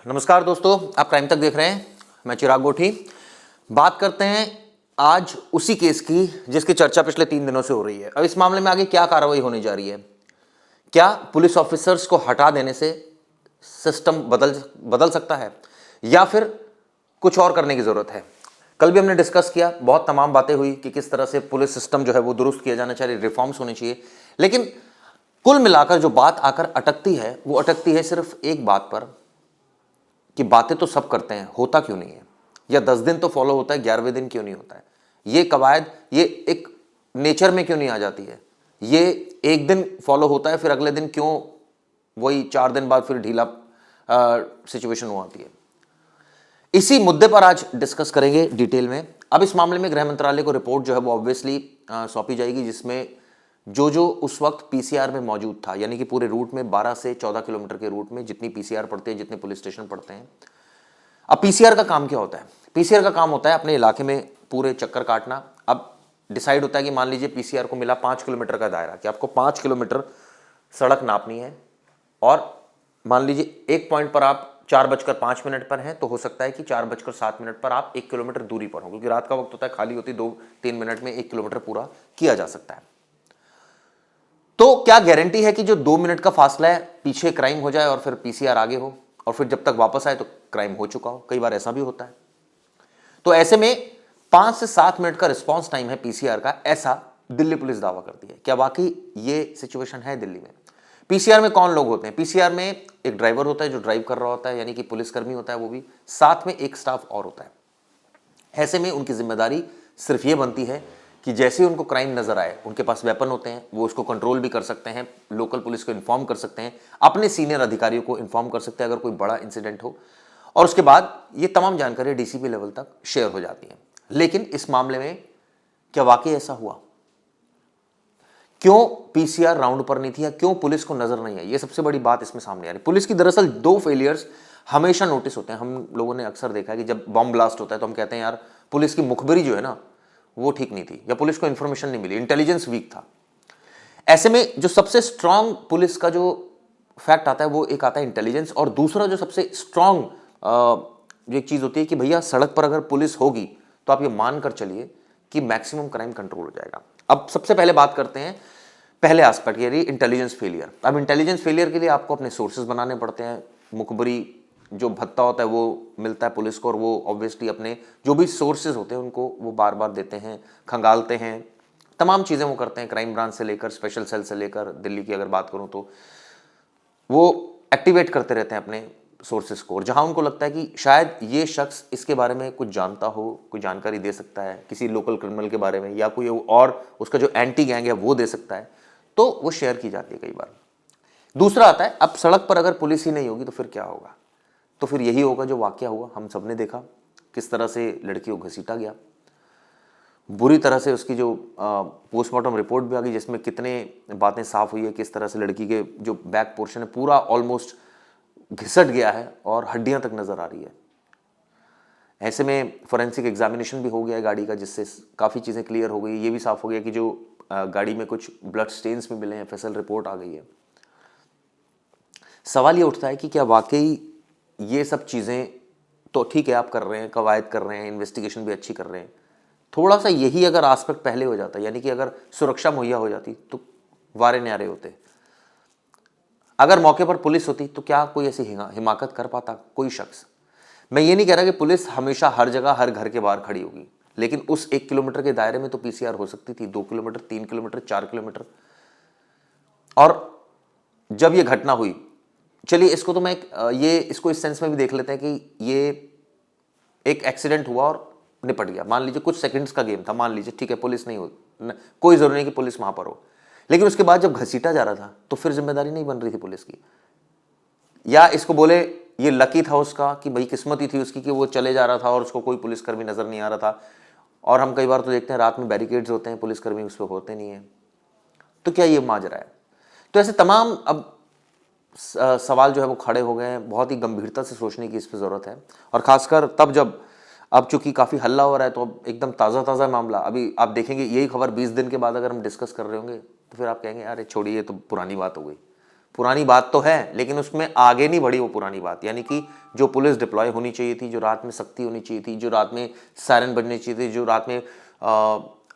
नमस्कार दोस्तों, आप क्राइम तक देख रहे हैं। मैं चिराग गोठी। बात करते हैं आज उसी केस की जिसकी चर्चा पिछले 3 दिनों से हो रही है। अब इस मामले में आगे क्या कार्रवाई होने जा रही है? क्या पुलिस ऑफिसर्स को हटा देने से सिस्टम बदल सकता है या फिर कुछ और करने की जरूरत है? कल भी हमने डिस्कस किया, बहुत तमाम बातें हुई कि किस तरह से पुलिस सिस्टम जो है वो दुरुस्त किया जाना चाहिए, रिफॉर्म्स होने चाहिए। लेकिन कुल मिलाकर जो बात आकर अटकती है वो अटकती है सिर्फ एक बात पर कि बातें तो सब करते हैं, होता क्यों नहीं है? या 10 दिन तो फॉलो होता है, 11वें दिन क्यों नहीं होता है? ये कवायद ये एक नेचर में क्यों नहीं आ जाती है? ये एक दिन फॉलो होता है, फिर अगले दिन क्यों वही 4 दिन बाद फिर ढीला सिचुएशन हो आती है? इसी मुद्दे पर आज डिस्कस करेंगे डिटेल में। अब इस मामले में गृह मंत्रालय को रिपोर्ट जो है वो ऑब्वियसली सौंपी जाएगी, जिसमें जो उस वक्त पीसीआर में मौजूद था, यानी कि पूरे रूट में 12 से 14 किलोमीटर के रूट में जितनी पीसीआर पड़ते हैं, जितने पुलिस स्टेशन पड़ते हैं। अब पीसीआर का काम क्या होता है? पीसीआर का काम होता है अपने इलाके में पूरे चक्कर काटना। अब डिसाइड होता है कि मान लीजिए पीसीआर को मिला 5 किलोमीटर का दायरा, कि आपको 5 किलोमीटर सड़क नापनी है, और मान लीजिए एक पॉइंट पर आप 4:05 पर हैं, तो हो सकता है कि 4:07 पर आप 1 किलोमीटर दूरी पर हो, क्योंकि रात का वक्त होता है, खाली होती 2-3 मिनट में 1 किलोमीटर पूरा किया जा सकता है। तो क्या गारंटी है कि जो 2 मिनट का फासला है पीछे क्राइम हो जाए और फिर पीसीआर आगे हो, और फिर जब तक वापस आए तो क्राइम हो चुका हो? कई बार ऐसा भी होता है। तो ऐसे में 5 से 7 मिनट का रिस्पांस टाइम है पीसीआर का, ऐसा दिल्ली पुलिस दावा करती है। क्या वाकई ये सिचुएशन है दिल्ली में? पीसीआर में कौन लोग होते हैं? पीसीआर में एक ड्राइवर होता है जो ड्राइव कर रहा होता है, यानी कि पुलिसकर्मी होता है, वो भी साथ में एक स्टाफ और होता है। ऐसे में उनकी जिम्मेदारी सिर्फ ये बनती है कि जैसे ही उनको क्राइम नजर आए, उनके पास वेपन होते हैं, वो उसको कंट्रोल भी कर सकते हैं, लोकल पुलिस को इन्फॉर्म कर सकते हैं, अपने सीनियर अधिकारियों को इन्फॉर्म कर सकते हैं अगर कोई बड़ा इंसिडेंट हो, और उसके बाद ये तमाम जानकारी डीसीपी लेवल तक शेयर हो जाती है। लेकिन इस मामले में क्या वाकई ऐसा हुआ? क्यों पीसीआर राउंड पर नहीं थी, या क्यों पुलिस को नजर नहीं आई? ये सबसे बड़ी बात इसमें सामने आ रही है। पुलिस की दरअसल 2 फेलियर्स हमेशा नोटिस होते हैं। हम लोगों ने अक्सर देखा है कि जब बॉम्ब ब्लास्ट होता है तो हम कहते हैं यार पुलिस की मुखबिरी जो है ना वो ठीक नहीं थी, या पुलिस को इंफॉर्मेशन नहीं मिली, इंटेलिजेंस वीक था। ऐसे में जो सबसे स्ट्रांग पुलिस का जो फैक्ट आता है वो एक आता है इंटेलिजेंस, और दूसरा जो सबसे स्ट्रांग जो एक चीज होती है कि भैया सड़क पर अगर पुलिस होगी तो आप ये मानकर चलिए कि मैक्सिमम क्राइम कंट्रोल हो जाएगा। अब सबसे पहले बात करते हैं पहले एस्पेक्ट, यानी इंटेलिजेंस फेलियर। अब इंटेलिजेंस फेलियर के लिए आपको अपने सोर्सेज बनाने पड़ते हैं। मुखबरी जो भत्ता होता है वो मिलता है पुलिस को, और वो ऑब्वियसली अपने जो भी सोर्सेज होते हैं उनको वो बार बार देते हैं, खंगालते हैं, तमाम चीज़ें वो करते हैं। क्राइम ब्रांच से लेकर स्पेशल सेल से लेकर दिल्ली की अगर बात करूं तो वो एक्टिवेट करते रहते हैं अपने सोर्सेज को, और जहां उनको लगता है कि शायद ये शख्स इसके बारे में कुछ जानता हो, कोई जानकारी दे सकता है किसी लोकल क्रिमिनल के बारे में, या कोई और उसका जो एंटी गैंग है वो दे सकता है, तो वो शेयर की जाती है कई बार। दूसरा आता है, अब सड़क पर अगर पुलिस ही नहीं होगी तो फिर क्या होगा? तो फिर यही होगा जो वाकया हुआ। हम सबने देखा किस तरह से लड़की को घसीटा गया, बुरी तरह से उसकी जो पोस्टमार्टम रिपोर्ट भी आ गई, जिसमें कितने बातें साफ हुई है, किस तरह से लड़की के जो बैक पोर्शन है पूरा ऑलमोस्ट घिसट गया है और हड्डियां तक नजर आ रही है। ऐसे में फोरेंसिक एग्जामिनेशन भी हो गया है गाड़ी का, जिससे काफ़ी चीज़ें क्लियर हो गई। ये भी साफ हो गया कि जो गाड़ी में कुछ ब्लड स्टेन्स भी मिले हैं, एफएसएल रिपोर्ट आ गई है। सवाल ये उठता है कि क्या वाकई ये सब चीज़ें तो ठीक है, आप कर रहे हैं, कवायद कर रहे हैं, इन्वेस्टिगेशन भी अच्छी कर रहे हैं, थोड़ा सा यही अगर एस्पेक्ट पहले हो जाता, यानी कि अगर सुरक्षा मुहैया हो जाती तो वारे न्यारे होते। अगर मौके पर पुलिस होती तो क्या कोई ऐसी हिमाकत कर पाता कोई शख्स? मैं ये नहीं कह रहा कि पुलिस हमेशा हर जगह हर घर के बाहर खड़ी होगी, लेकिन उस 1 किलोमीटर के दायरे में तो पीसीआर हो सकती थी, 2 किलोमीटर, 3 किलोमीटर, 4 किलोमीटर। और जब ये घटना हुई, चलिए इसको तो मैं ये इसको इस सेंस में भी देख लेते हैं कि ये एक एक्सीडेंट हुआ और निपट गया। मान लीजिए कुछ सेकंड्स का गेम था, मान लीजिए ठीक है, पुलिस नहीं हो, कोई जरूरी नहीं कि पुलिस वहां पर हो, लेकिन उसके बाद जब घसीटा जा रहा था तो फिर जिम्मेदारी नहीं बन रही थी पुलिस की? या इसको बोले ये लकी था उसका कि भाई किस्मत ही थी उसकी कि वो चले जा रहा था और उसको कोई पुलिसकर्मी नजर नहीं आ रहा था। और हम कई बार तो देखते हैं रात में बैरिकेड्स होते हैं, पुलिसकर्मी उस पर होते नहीं है। तो क्या ये माजरा है? तो ऐसे तमाम अब सवाल जो है वो खड़े हो गए हैं। बहुत ही गंभीरता से सोचने की इस पर ज़रूरत है, और ख़ासकर तब जब अब चूंकि काफ़ी हल्ला हो रहा है तो अब एकदम ताज़ा ताज़ा मामला। अभी आप देखेंगे यही खबर 20 दिन के बाद अगर हम डिस्कस कर रहे होंगे तो फिर आप कहेंगे अरे छोड़िए, ये तो पुरानी बात हो गई। पुरानी बात तो है, लेकिन उसमें आगे नहीं बढ़ी वो पुरानी बात। यानी कि जो पुलिस डिप्लॉय होनी चाहिए थी, जो रात में सख्ती होनी चाहिए थी, जो रात में सायरन बजनी चाहिए थी, जो रात में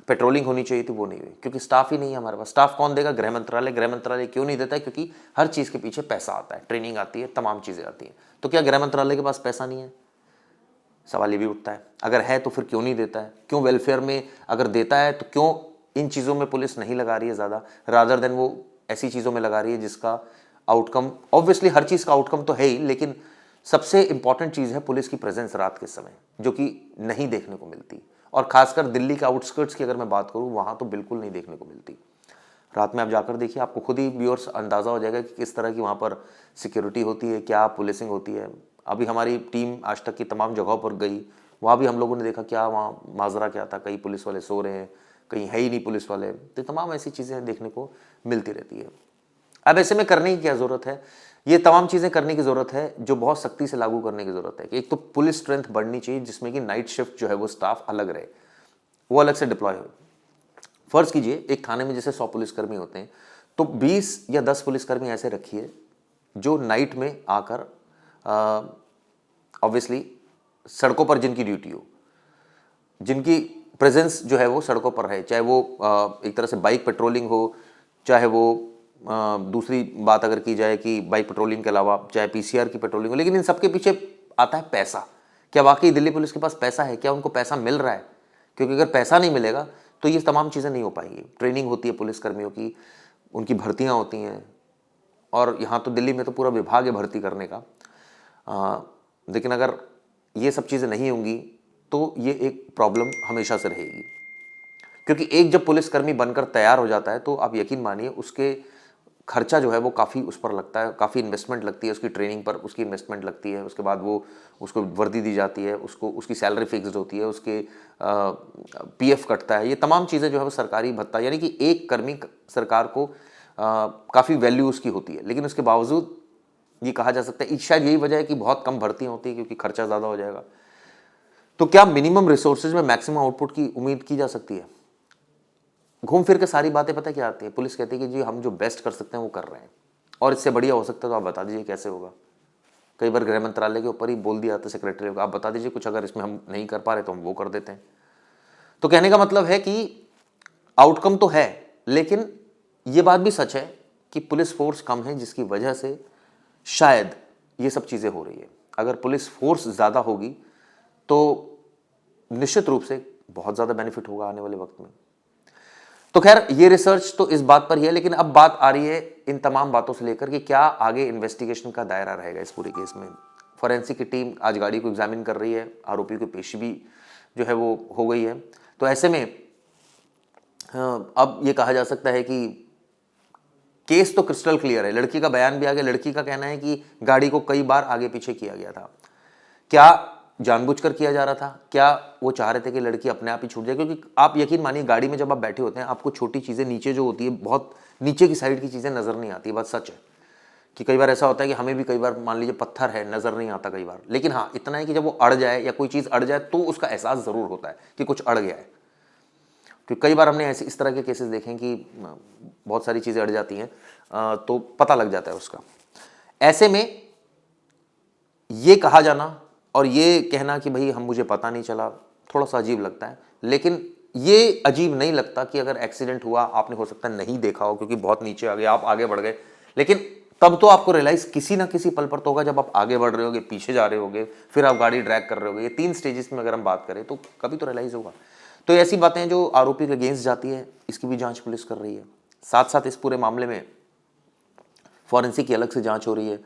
पेट्रोलिंग होनी चाहिए थी, वो नहीं हुई, क्योंकि स्टाफ ही नहीं है हमारे पास। स्टाफ कौन देगा? गृह मंत्रालय। गृह मंत्रालय क्यों नहीं देता है? क्योंकि हर चीज़ के पीछे पैसा आता है, ट्रेनिंग आती है, तमाम चीज़ें आती हैं। तो क्या गृह मंत्रालय के पास पैसा नहीं है? सवाल ये भी उठता है। अगर है तो फिर क्यों नहीं देता है? क्यों वेलफेयर में अगर देता है तो क्यों इन चीज़ों में पुलिस नहीं लगा रही है ज़्यादा, रादर देन वो ऐसी चीज़ों में लगा रही है जिसका आउटकम, ऑब्वियसली हर चीज़ का आउटकम तो है ही, लेकिन सबसे इंपॉर्टेंट चीज़ है पुलिस की प्रेजेंस रात के समय, जो कि नहीं देखने को मिलती। और खासकर दिल्ली के आउटस्कर्ट्स की अगर मैं बात करूँ, वहाँ तो बिल्कुल नहीं देखने को मिलती। रात में आप जाकर देखिए, आपको खुद ही व्यूअर्स अंदाज़ा हो जाएगा कि किस तरह की वहाँ पर सिक्योरिटी होती है, क्या पुलिसिंग होती है। अभी हमारी टीम आज तक की तमाम जगहों पर गई, वहाँ भी हम लोगों ने देखा क्या वहाँ माजरा क्या था, कई पुलिस वाले सो रहे हैं, कहीं है ही नहीं पुलिस वाले। तो तमाम ऐसी चीज़ें देखने को मिलती रहती है। अब ऐसे में करने की क्या ज़रूरत है? ये तमाम चीज़ें करने की ज़रूरत है जो बहुत सख्ती से लागू करने की ज़रूरत है। कि एक तो पुलिस स्ट्रेंथ बढ़नी चाहिए, जिसमें कि नाइट शिफ्ट जो है वो स्टाफ अलग रहे, वो अलग से डिप्लॉय हो। फर्ज कीजिए एक थाने में जैसे 100 पुलिसकर्मी होते हैं, तो 20 या 10 पुलिसकर्मी ऐसे रखिए जो नाइट में आकर ऑब्वियसली सड़कों पर जिनकी ड्यूटी हो, जिनकी प्रेजेंस जो है वो सड़कों पर रहे, चाहे वो एक तरह से बाइक पेट्रोलिंग हो, चाहे वो दूसरी बात अगर की जाए कि बाइक पेट्रोलिंग के अलावा चाहे पीसीआर की पेट्रोलिंग हो। लेकिन इन सबके पीछे आता है पैसा। क्या वाकई दिल्ली पुलिस के पास पैसा है? क्या उनको पैसा मिल रहा है? क्योंकि अगर पैसा नहीं मिलेगा तो ये तमाम चीज़ें नहीं हो पाएंगी। ट्रेनिंग होती है पुलिसकर्मियों की, उनकी भर्तियाँ होती हैं, और यहाँ तो दिल्ली में तो पूरा विभाग है भर्ती करने का। लेकिन अगर ये सब चीज़ें नहीं होंगी तो ये एक प्रॉब्लम हमेशा से रहेगी। क्योंकि एक जब पुलिसकर्मी बनकर तैयार हो जाता है तो आप यकीन मानिए उसके खर्चा जो है वो काफ़ी उस पर लगता है, काफ़ी इन्वेस्टमेंट लगती है, उसकी ट्रेनिंग पर उसकी इन्वेस्टमेंट लगती है। उसके बाद वो उसको वर्दी दी जाती है, उसको उसकी सैलरी फिक्स्ड होती है, उसके पीएफ कटता है। ये तमाम चीज़ें जो है वो सरकारी भत्ता, यानी कि एक कर्मी सरकार को काफ़ी वैल्यू उसकी होती है। लेकिन उसके बावजूद ये कहा जा सकता है शायद यही वजह है कि बहुत कम भर्तियाँ होती है, क्योंकि खर्चा ज़्यादा हो जाएगा। तो क्या मिनिमम रिसोर्सेज में मैक्सिमम आउटपुट की उम्मीद की जा सकती है? घूम फिर के सारी बातें पता क्या आती है? पुलिस कहती है कि जी हम जो बेस्ट कर सकते हैं वो कर रहे हैं, और इससे बढ़िया हो सकता है तो आप बता दीजिए कैसे होगा। कई बार गृह मंत्रालय के ऊपर ही बोल दिया था सेक्रेटरी को, आप बता दीजिए कुछ, अगर इसमें हम नहीं कर पा रहे तो हम वो कर देते हैं। तो कहने का मतलब है कि आउटकम तो है, लेकिन ये बात भी सच है कि पुलिस फोर्स कम है, जिसकी वजह से शायद ये सब चीज़ें हो रही है। अगर पुलिस फोर्स ज़्यादा होगी तो निश्चित रूप से बहुत ज़्यादा बेनिफिट होगा आने वाले वक्त में। तो खैर ये रिसर्च तो इस बात पर ही है, लेकिन अब बात आ रही है इन तमाम बातों से लेकर कि क्या आगे इन्वेस्टिगेशन का दायरा रहेगा इस पूरे केस में। फॉरेंसिक की टीम आज गाड़ी को एग्जामिन कर रही है, आरोपी की पेशी भी जो है वो हो गई है। तो ऐसे में अब ये कहा जा सकता है कि केस तो क्रिस्टल क्लियर है। लड़की का बयान भी आ गया। लड़की का कहना है कि गाड़ी को कई बार आगे पीछे किया गया था। क्या जानबूझकर किया जा रहा था? क्या वो चाह रहे थे कि लड़की अपने आप ही छूट जाए? क्योंकि आप यकीन मानिए गाड़ी में जब आप बैठे होते हैं, आपको छोटी चीज़ें नीचे जो होती है, बहुत नीचे की साइड की चीज़ें नज़र नहीं आती। बात सच है कि कई बार ऐसा होता है कि हमें भी कई बार मान लीजिए पत्थर है, नज़र नहीं आता कई बार। लेकिन हाँ, इतना है कि जब वो अड़ जाए या कोई चीज़ अड़ जाए तो उसका एहसास ज़रूर होता है कि कुछ अड़ गया है। क्योंकि कई बार हमने ऐसे इस तरह के केसेस देखे हैं कि बहुत सारी चीज़ें अड़ जाती हैं, तो पता लग जाता है उसका। ऐसे में ये कहा जाना और ये कहना कि भाई मुझे पता नहीं चला, थोड़ा सा अजीब लगता है। लेकिन ये अजीब नहीं लगता कि अगर एक्सीडेंट हुआ, आपने हो सकता है नहीं देखा हो क्योंकि बहुत नीचे आ गया, आप आगे बढ़ गए, लेकिन तब तो आपको रियलाइज किसी ना किसी पल पर तो होगा जब आप आगे बढ़ रहे होगे, पीछे जा रहे होगे, फिर आप गाड़ी ड्रैग कर रहे होगे। ये 3 स्टेजेस में अगर हम बात करें तो कभी तो रियलाइज होगा। तो ऐसी बातें जो आरोपी के अगेंस्ट जाती है, इसकी भी जांच पुलिस कर रही है। साथ साथ इस पूरे मामले में फॉरेंसिक की अलग से जांच हो रही है।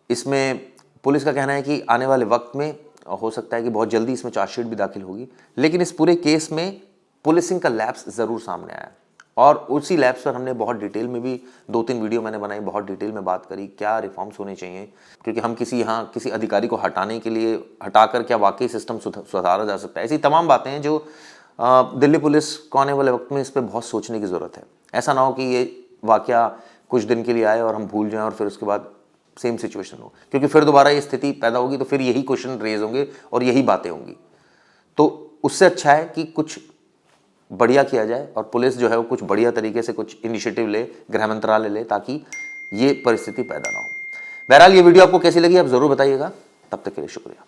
इसमें पुलिस का कहना है कि आने वाले वक्त में हो सकता है कि बहुत जल्दी इसमें चार्जशीट भी दाखिल होगी। लेकिन इस पूरे केस में पुलिसिंग का लैप्स ज़रूर सामने आया, और उसी लैप्स पर हमने बहुत डिटेल में भी 2-3 वीडियो मैंने बनाई, बहुत डिटेल में बात करी क्या रिफॉर्म्स होने चाहिए। क्योंकि हम किसी अधिकारी को हटाने के लिए हटाकर क्या वाकई सिस्टम सुधारा जा सकता है, ऐसी तमाम बातें हैं जो दिल्ली पुलिस को आने वाले वक्त में इस पर बहुत सोचने की ज़रूरत है। ऐसा ना हो कि ये वाकया कुछ दिन के लिए आए और हम भूल जाएं और फिर उसके बाद सेम सिचुएशन हो, क्योंकि फिर दोबारा ये स्थिति पैदा होगी तो फिर यही क्वेश्चन रेज होंगे और यही बातें होंगी। तो उससे अच्छा है कि कुछ बढ़िया किया जाए और पुलिस जो है वो कुछ बढ़िया तरीके से कुछ इनिशिएटिव ले, गृह मंत्रालय ले, ताकि ये परिस्थिति पैदा ना हो। बहरहाल ये वीडियो आपको कैसी लगी आप जरूर बताइएगा। तब तक के लिए शुक्रिया।